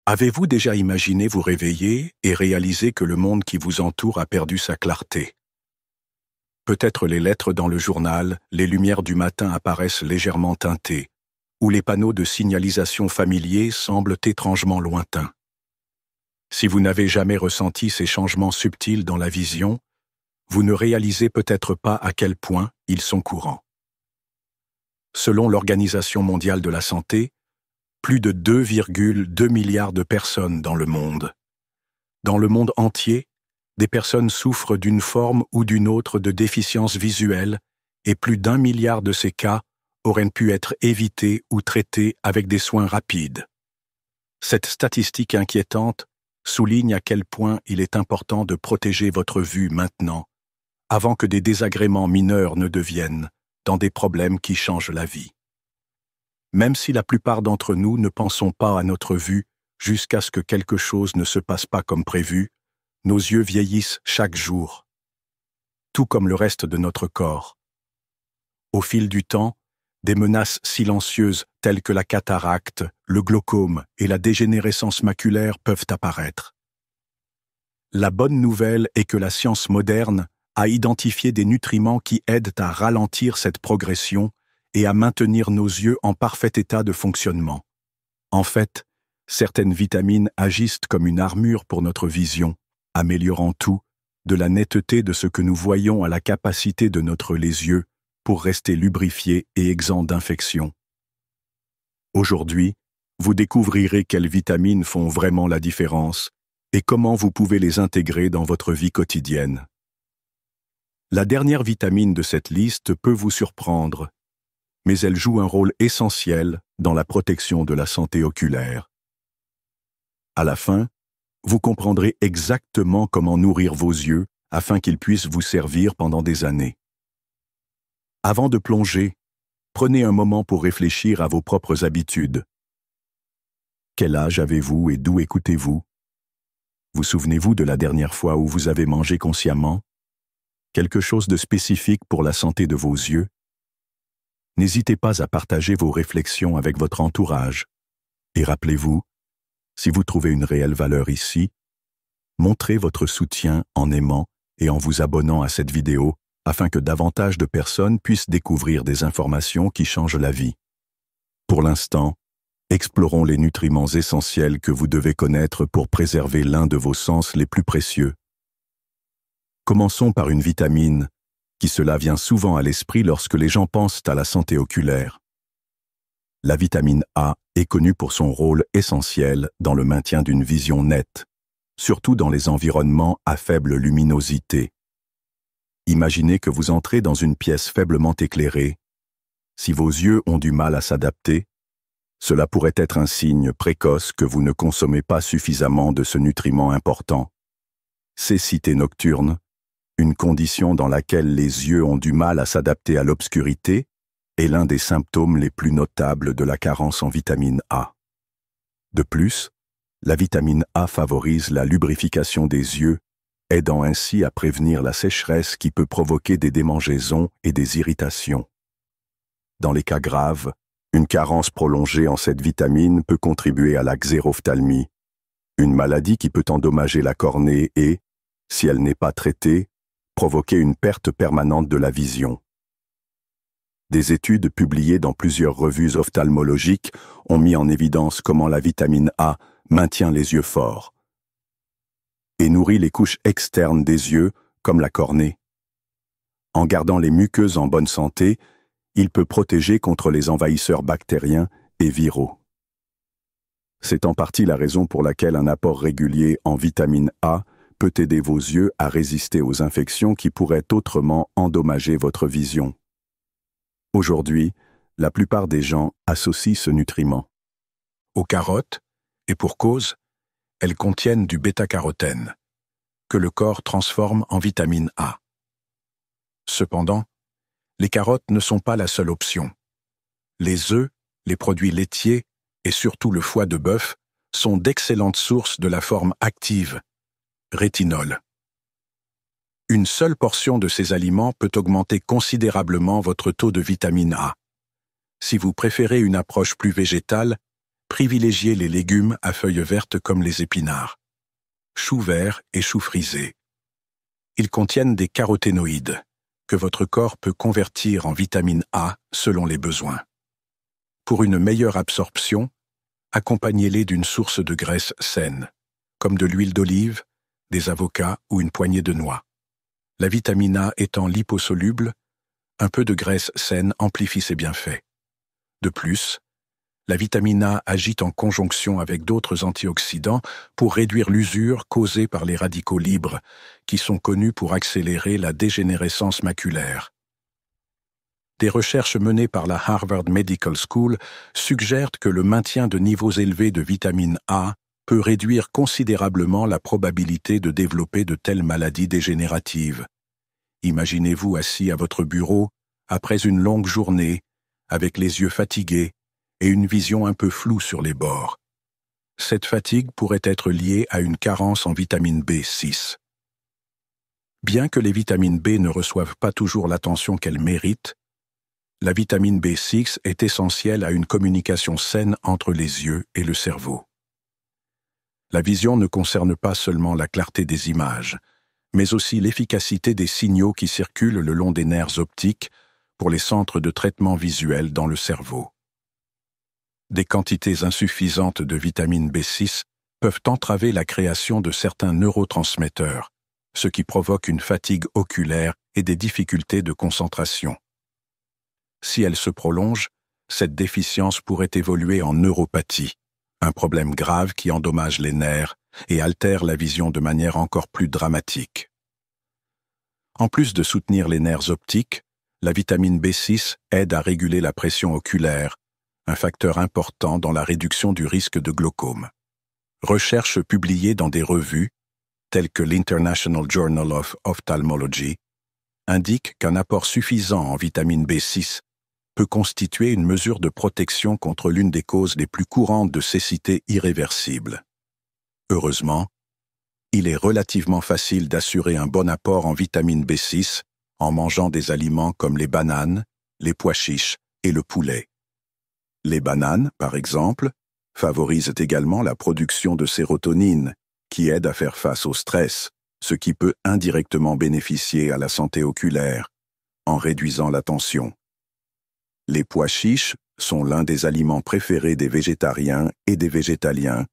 Avez-vous déjà imaginé vous réveiller et réaliser que le monde qui vous entoure a perdu sa clarté? Peut-être les lettres dans le journal, les lumières du matin apparaissent légèrement teintées, ou les panneaux de signalisation familiers semblent étrangement lointains. Si vous n'avez jamais ressenti ces changements subtils dans la vision, vous ne réalisez peut-être pas à quel point ils sont courants. Selon l'Organisation mondiale de la santé, plus de 2,2 milliards de personnes dans le monde. Dans le monde entier, des personnes souffrent d'une forme ou d'une autre de déficience visuelle et plus d'1 milliard de ces cas auraient pu être évités ou traités avec des soins rapides. Cette statistique inquiétante souligne à quel point il est important de protéger votre vue maintenant, avant que des désagréments mineurs ne deviennent dans des problèmes qui changent la vie. Même si la plupart d'entre nous ne pensons pas à notre vue jusqu'à ce que quelque chose ne se passe pas comme prévu, nos yeux vieillissent chaque jour, tout comme le reste de notre corps. Au fil du temps, des menaces silencieuses telles que la cataracte, le glaucome et la dégénérescence maculaire peuvent apparaître. La bonne nouvelle est que la science moderne a identifié des nutriments qui aident à ralentir cette progression et à maintenir nos yeux en parfait état de fonctionnement. En fait, certaines vitamines agissent comme une armure pour notre vision, améliorant tout, de la netteté de ce que nous voyons à la capacité de les yeux pour rester lubrifiés et exempts d'infections. Aujourd'hui, vous découvrirez quelles vitamines font vraiment la différence et comment vous pouvez les intégrer dans votre vie quotidienne. La dernière vitamine de cette liste peut vous surprendre, mais elle joue un rôle essentiel dans la protection de la santé oculaire. À la fin, vous comprendrez exactement comment nourrir vos yeux afin qu'ils puissent vous servir pendant des années. Avant de plonger, prenez un moment pour réfléchir à vos propres habitudes. Quel âge avez-vous et d'où écoutez-vous? Vous souvenez-vous de la dernière fois où vous avez mangé consciemment? Quelque chose de spécifique pour la santé de vos yeux? N'hésitez pas à partager vos réflexions avec votre entourage. Et rappelez-vous, si vous trouvez une réelle valeur ici, montrez votre soutien en aimant et en vous abonnant à cette vidéo afin que davantage de personnes puissent découvrir des informations qui changent la vie. Pour l'instant, explorons les nutriments essentiels que vous devez connaître pour préserver l'un de vos sens les plus précieux. Commençons par une vitamine qui cela vient souvent à l'esprit lorsque les gens pensent à la santé oculaire. La vitamine A est connue pour son rôle essentiel dans le maintien d'une vision nette, surtout dans les environnements à faible luminosité. Imaginez que vous entrez dans une pièce faiblement éclairée. Si vos yeux ont du mal à s'adapter, cela pourrait être un signe précoce que vous ne consommez pas suffisamment de ce nutriment important. Cécité nocturne, une condition dans laquelle les yeux ont du mal à s'adapter à l'obscurité, est l'un des symptômes les plus notables de la carence en vitamine A. De plus, la vitamine A favorise la lubrification des yeux, aidant ainsi à prévenir la sécheresse qui peut provoquer des démangeaisons et des irritations. Dans les cas graves, une carence prolongée en cette vitamine peut contribuer à la xérophthalmie, une maladie qui peut endommager la cornée et, si elle n'est pas traitée, provoquer une perte permanente de la vision. Des études publiées dans plusieurs revues ophtalmologiques ont mis en évidence comment la vitamine A maintient les yeux forts et nourrit les couches externes des yeux, comme la cornée. En gardant les muqueuses en bonne santé, il peut protéger contre les envahisseurs bactériens et viraux. C'est en partie la raison pour laquelle un apport régulier en vitamine A peut aider vos yeux à résister aux infections qui pourraient autrement endommager votre vision. Aujourd'hui, la plupart des gens associent ce nutriment aux carottes, et pour cause, elles contiennent du bêta-carotène, que le corps transforme en vitamine A. Cependant, les carottes ne sont pas la seule option. Les œufs, les produits laitiers et surtout le foie de bœuf sont d'excellentes sources de la forme active, rétinol. Une seule portion de ces aliments peut augmenter considérablement votre taux de vitamine A. Si vous préférez une approche plus végétale, Privilégiez les légumes à feuilles vertes comme les épinards, choux verts et choux frisés. Ils contiennent des caroténoïdes que votre corps peut convertir en vitamine A selon les besoins. Pour une meilleure absorption, accompagnez-les d'une source de graisse saine, comme de l'huile d'olive, des avocats ou une poignée de noix. La vitamine A étant liposoluble, un peu de graisse saine amplifie ses bienfaits. De plus, la vitamine A agit en conjonction avec d'autres antioxydants pour réduire l'usure causée par les radicaux libres, qui sont connus pour accélérer la dégénérescence maculaire. Des recherches menées par la Harvard Medical School suggèrent que le maintien de niveaux élevés de vitamine A peut réduire considérablement la probabilité de développer de telles maladies dégénératives. Imaginez-vous assis à votre bureau, après une longue journée, avec les yeux fatigués et une vision un peu floue sur les bords. Cette fatigue pourrait être liée à une carence en vitamine B6. Bien que les vitamines B ne reçoivent pas toujours l'attention qu'elles méritent, la vitamine B6 est essentielle à une communication saine entre les yeux et le cerveau. La vision ne concerne pas seulement la clarté des images, mais aussi l'efficacité des signaux qui circulent le long des nerfs optiques pour les centres de traitement visuel dans le cerveau. Des quantités insuffisantes de vitamine B6 peuvent entraver la création de certains neurotransmetteurs, ce qui provoque une fatigue oculaire et des difficultés de concentration. Si elle se prolonge, cette déficience pourrait évoluer en neuropathie, un problème grave qui endommage les nerfs et altère la vision de manière encore plus dramatique. En plus de soutenir les nerfs optiques, la vitamine B6 aide à réguler la pression oculaire, un facteur important dans la réduction du risque de glaucome. Recherches publiées dans des revues, telles que l'International Journal of Ophthalmology, indiquent qu'un apport suffisant en vitamine B6 peut constituer une mesure de protection contre l'une des causes les plus courantes de cécité irréversible. Heureusement, il est relativement facile d'assurer un bon apport en vitamine B6 en mangeant des aliments comme les bananes, les pois chiches et le poulet. Les bananes, par exemple, favorisent également la production de sérotonine, qui aide à faire face au stress, ce qui peut indirectement bénéficier à la santé oculaire, en réduisant la tension. Les pois chiches sont l'un des aliments préférés des végétariens et des végétaliens,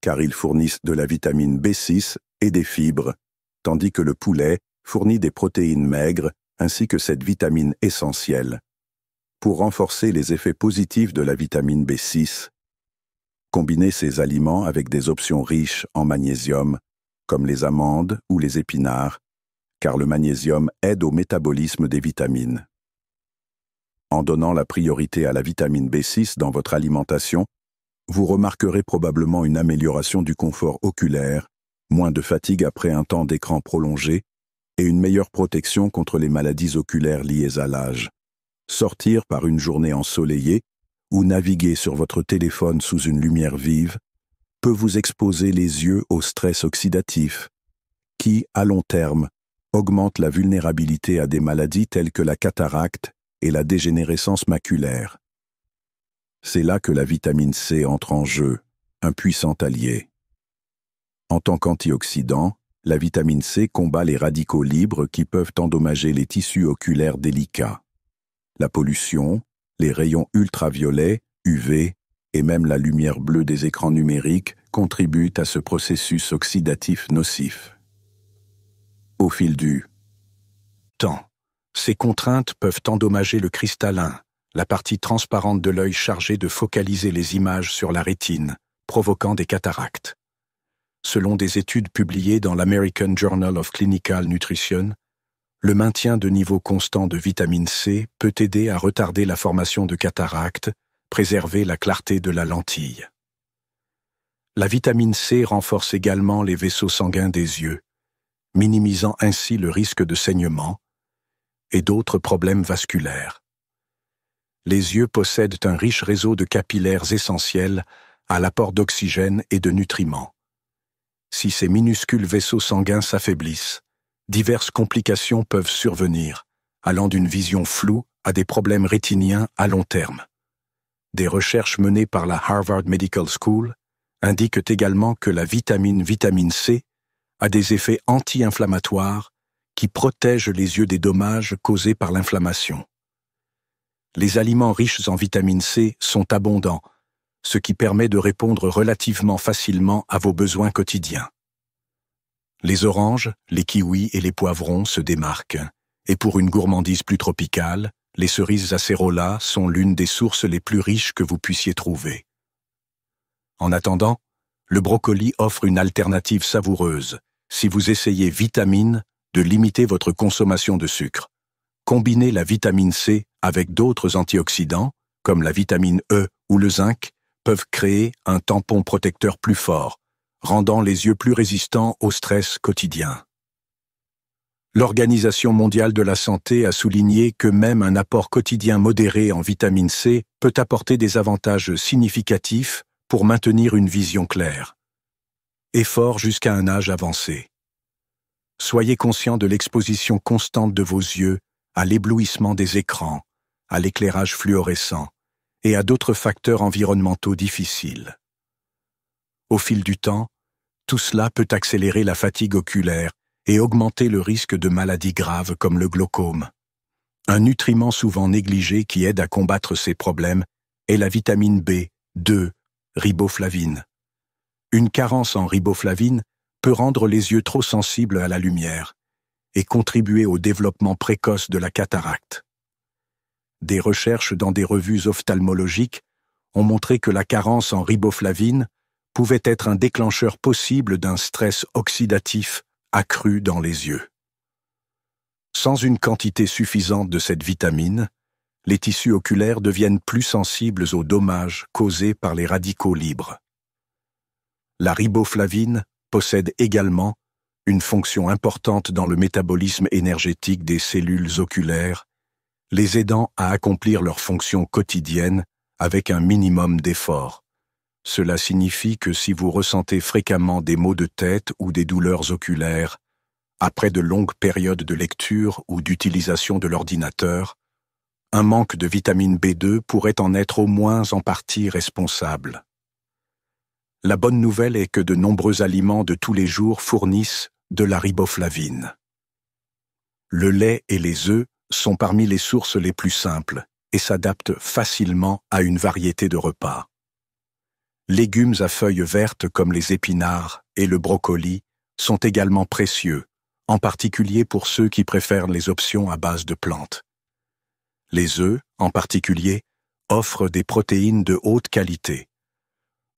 car ils fournissent de la vitamine B6 et des fibres, tandis que le poulet fournit des protéines maigres ainsi que cette vitamine essentielle. Pour renforcer les effets positifs de la vitamine B6, combinez ces aliments avec des options riches en magnésium, comme les amandes ou les épinards, car le magnésium aide au métabolisme des vitamines. En donnant la priorité à la vitamine B6 dans votre alimentation, vous remarquerez probablement une amélioration du confort oculaire, moins de fatigue après un temps d'écran prolongé et une meilleure protection contre les maladies oculaires liées à l'âge. Sortir par une journée ensoleillée ou naviguer sur votre téléphone sous une lumière vive peut vous exposer les yeux au stress oxydatif, qui, à long terme, augmente la vulnérabilité à des maladies telles que la cataracte et la dégénérescence maculaire. C'est là que la vitamine C entre en jeu, un puissant allié. En tant qu'antioxydant, la vitamine C combat les radicaux libres qui peuvent endommager les tissus oculaires délicats. La pollution, les rayons ultraviolets, UV, et même la lumière bleue des écrans numériques contribuent à ce processus oxydatif nocif. Au fil du temps, ces contraintes peuvent endommager le cristallin, la partie transparente de l'œil chargée de focaliser les images sur la rétine, provoquant des cataractes. Selon des études publiées dans l'American Journal of Clinical Nutrition, le maintien de niveaux constants de vitamine C peut aider à retarder la formation de cataractes, préserver la clarté de la lentille. La vitamine C renforce également les vaisseaux sanguins des yeux, minimisant ainsi le risque de saignement et d'autres problèmes vasculaires. Les yeux possèdent un riche réseau de capillaires essentiels à l'apport d'oxygène et de nutriments. Si ces minuscules vaisseaux sanguins s'affaiblissent, diverses complications peuvent survenir, allant d'une vision floue à des problèmes rétiniens à long terme. Des recherches menées par la Harvard Medical School indiquent également que la vitamine C a des effets anti-inflammatoires qui protègent les yeux des dommages causés par l'inflammation. Les aliments riches en vitamine C sont abondants, ce qui permet de répondre relativement facilement à vos besoins quotidiens. Les oranges, les kiwis et les poivrons se démarquent, et pour une gourmandise plus tropicale, les cerises acérola sont l'une des sources les plus riches que vous puissiez trouver. En attendant, le brocoli offre une alternative savoureuse si vous essayez vitamine de limiter votre consommation de sucre. Combiner la vitamine C avec d'autres antioxydants, comme la vitamine E ou le zinc, peuvent créer un tampon protecteur plus fort, rendant les yeux plus résistants au stress quotidien. L'Organisation mondiale de la santé a souligné que même un apport quotidien modéré en vitamine C peut apporter des avantages significatifs pour maintenir une vision claire. Effort jusqu'à un âge avancé. Soyez conscient de l'exposition constante de vos yeux à l'éblouissement des écrans, à l'éclairage fluorescent et à d'autres facteurs environnementaux difficiles. Au fil du temps, tout cela peut accélérer la fatigue oculaire et augmenter le risque de maladies graves comme le glaucome. Un nutriment souvent négligé qui aide à combattre ces problèmes est la vitamine B2, riboflavine. Une carence en riboflavine peut rendre les yeux trop sensibles à la lumière et contribuer au développement précoce de la cataracte. Des recherches dans des revues ophtalmologiques ont montré que la carence en riboflavine pouvait être un déclencheur possible d'un stress oxydatif accru dans les yeux. Sans une quantité suffisante de cette vitamine, les tissus oculaires deviennent plus sensibles aux dommages causés par les radicaux libres. La riboflavine possède également une fonction importante dans le métabolisme énergétique des cellules oculaires, les aidant à accomplir leurs fonctions quotidiennes avec un minimum d'effort. Cela signifie que si vous ressentez fréquemment des maux de tête ou des douleurs oculaires, après de longues périodes de lecture ou d'utilisation de l'ordinateur, un manque de vitamine B2 pourrait en être au moins en partie responsable. La bonne nouvelle est que de nombreux aliments de tous les jours fournissent de la riboflavine. Le lait et les œufs sont parmi les sources les plus simples et s'adaptent facilement à une variété de repas. Légumes à feuilles vertes comme les épinards et le brocoli sont également précieux, en particulier pour ceux qui préfèrent les options à base de plantes. Les œufs, en particulier, offrent des protéines de haute qualité,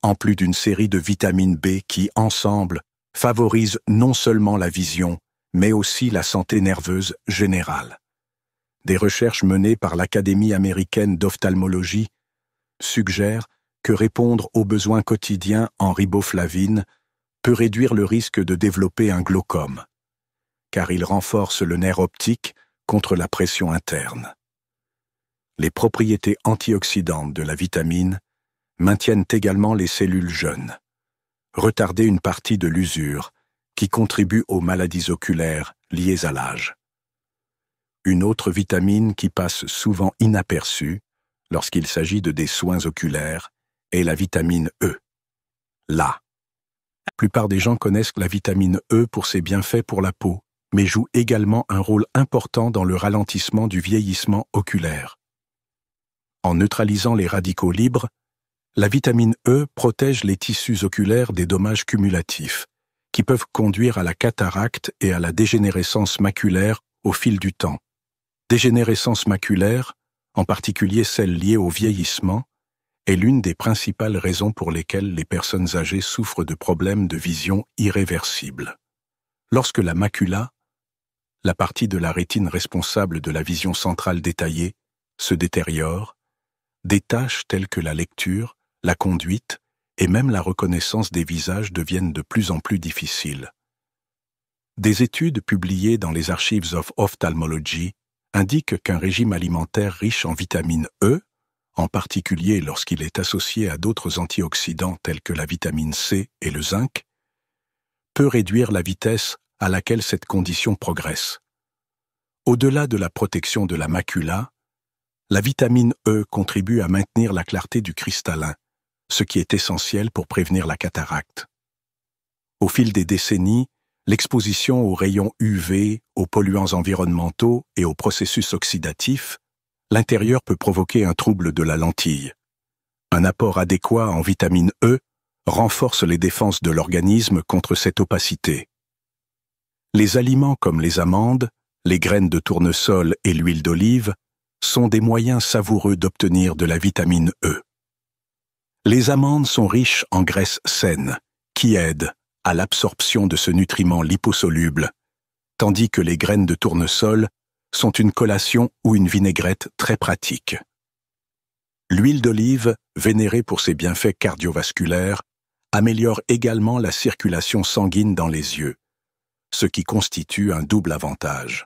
en plus d'une série de vitamines B qui, ensemble, favorisent non seulement la vision, mais aussi la santé nerveuse générale. Des recherches menées par l'Académie américaine d'ophtalmologie suggèrent que répondre aux besoins quotidiens en riboflavine peut réduire le risque de développer un glaucome, car il renforce le nerf optique contre la pression interne. Les propriétés antioxydantes de la vitamine maintiennent également les cellules jeunes, retarder une partie de l'usure qui contribue aux maladies oculaires liées à l'âge. Une autre vitamine qui passe souvent inaperçue lorsqu'il s'agit de des soins oculaires est la vitamine E. La plupart des gens connaissent la vitamine E pour ses bienfaits pour la peau, mais joue également un rôle important dans le ralentissement du vieillissement oculaire. En neutralisant les radicaux libres, la vitamine E protège les tissus oculaires des dommages cumulatifs, qui peuvent conduire à la cataracte et à la dégénérescence maculaire au fil du temps. Dégénérescence maculaire, en particulier celle liée au vieillissement, est l'une des principales raisons pour lesquelles les personnes âgées souffrent de problèmes de vision irréversibles. Lorsque la macula, la partie de la rétine responsable de la vision centrale détaillée, se détériore, des tâches telles que la lecture, la conduite et même la reconnaissance des visages deviennent de plus en plus difficiles. Des études publiées dans les Archives of Ophthalmology indiquent qu'un régime alimentaire riche en vitamine E, en particulier lorsqu'il est associé à d'autres antioxydants tels que la vitamine C et le zinc, peut réduire la vitesse à laquelle cette condition progresse. Au-delà de la protection de la macula, La vitamine E contribue à maintenir la clarté du cristallin, ce qui est essentiel pour prévenir la cataracte. Au fil des décennies, l'exposition aux rayons UV, aux polluants environnementaux et aux processus oxydatifs, l'intérieur peut provoquer un trouble de la lentille. Un apport adéquat en vitamine E renforce les défenses de l'organisme contre cette opacité. Les aliments comme les amandes, les graines de tournesol et l'huile d'olive sont des moyens savoureux d'obtenir de la vitamine E. Les amandes sont riches en graisses saines, qui aident à l'absorption de ce nutriment liposoluble, tandis que les graines de tournesol sont une collation ou une vinaigrette très pratique. L'huile d'olive, vénérée pour ses bienfaits cardiovasculaires, améliore également la circulation sanguine dans les yeux, ce qui constitue un double avantage.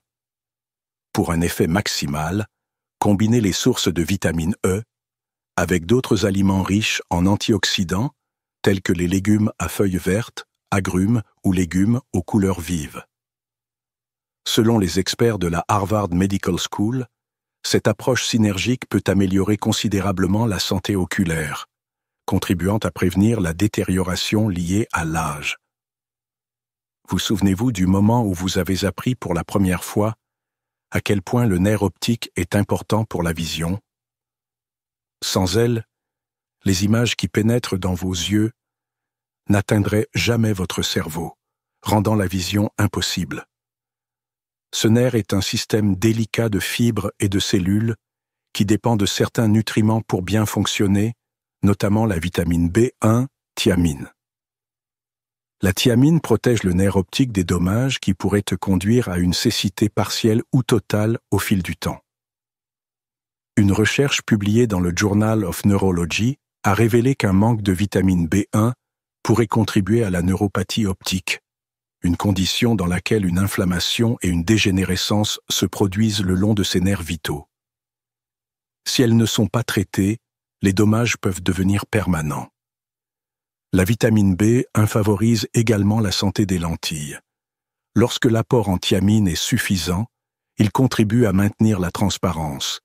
Pour un effet maximal, combinez les sources de vitamine E avec d'autres aliments riches en antioxydants tels que les légumes à feuilles vertes, agrumes ou légumes aux couleurs vives. Selon les experts de la Harvard Medical School, cette approche synergique peut améliorer considérablement la santé oculaire, contribuant à prévenir la détérioration liée à l'âge. Vous souvenez-vous du moment où vous avez appris pour la première fois à quel point le nerf optique est important pour la vision? Sans elle, les images qui pénètrent dans vos yeux n'atteindraient jamais votre cerveau, rendant la vision impossible. Ce nerf est un système délicat de fibres et de cellules qui dépend de certains nutriments pour bien fonctionner, notamment la vitamine B1, thiamine. La thiamine protège le nerf optique des dommages qui pourraient te conduire à une cécité partielle ou totale au fil du temps. Une recherche publiée dans le Journal of Neurology a révélé qu'un manque de vitamine B1 pourrait contribuer à la neuropathie optique, une condition dans laquelle une inflammation et une dégénérescence se produisent le long de ces nerfs vitaux. Si elles ne sont pas traitées, les dommages peuvent devenir permanents. La vitamine B favorise également la santé des lentilles. Lorsque l'apport en thiamine est suffisant, il contribue à maintenir la transparence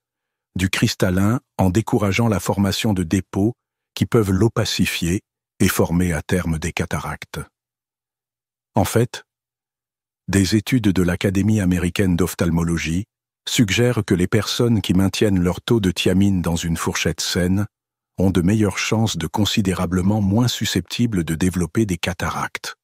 du cristallin en décourageant la formation de dépôts qui peuvent l'opacifier et former à terme des cataractes. En fait, des études de l'Académie américaine d'ophtalmologie suggèrent que les personnes qui maintiennent leur taux de thiamine dans une fourchette saine ont de meilleures chances de considérablement moins susceptibles de développer des cataractes.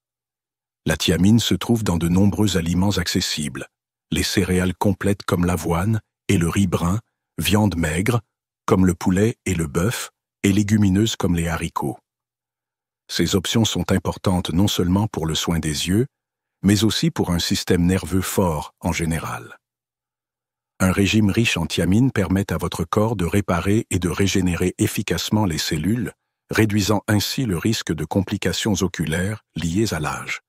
La thiamine se trouve dans de nombreux aliments accessibles, les céréales complètes comme l'avoine et le riz brun, viande maigre comme le poulet et le bœuf, et légumineuses comme les haricots. Ces options sont importantes non seulement pour le soin des yeux, mais aussi pour un système nerveux fort en général. Un régime riche en thiamine permet à votre corps de réparer et de régénérer efficacement les cellules, réduisant ainsi le risque de complications oculaires liées à l'âge.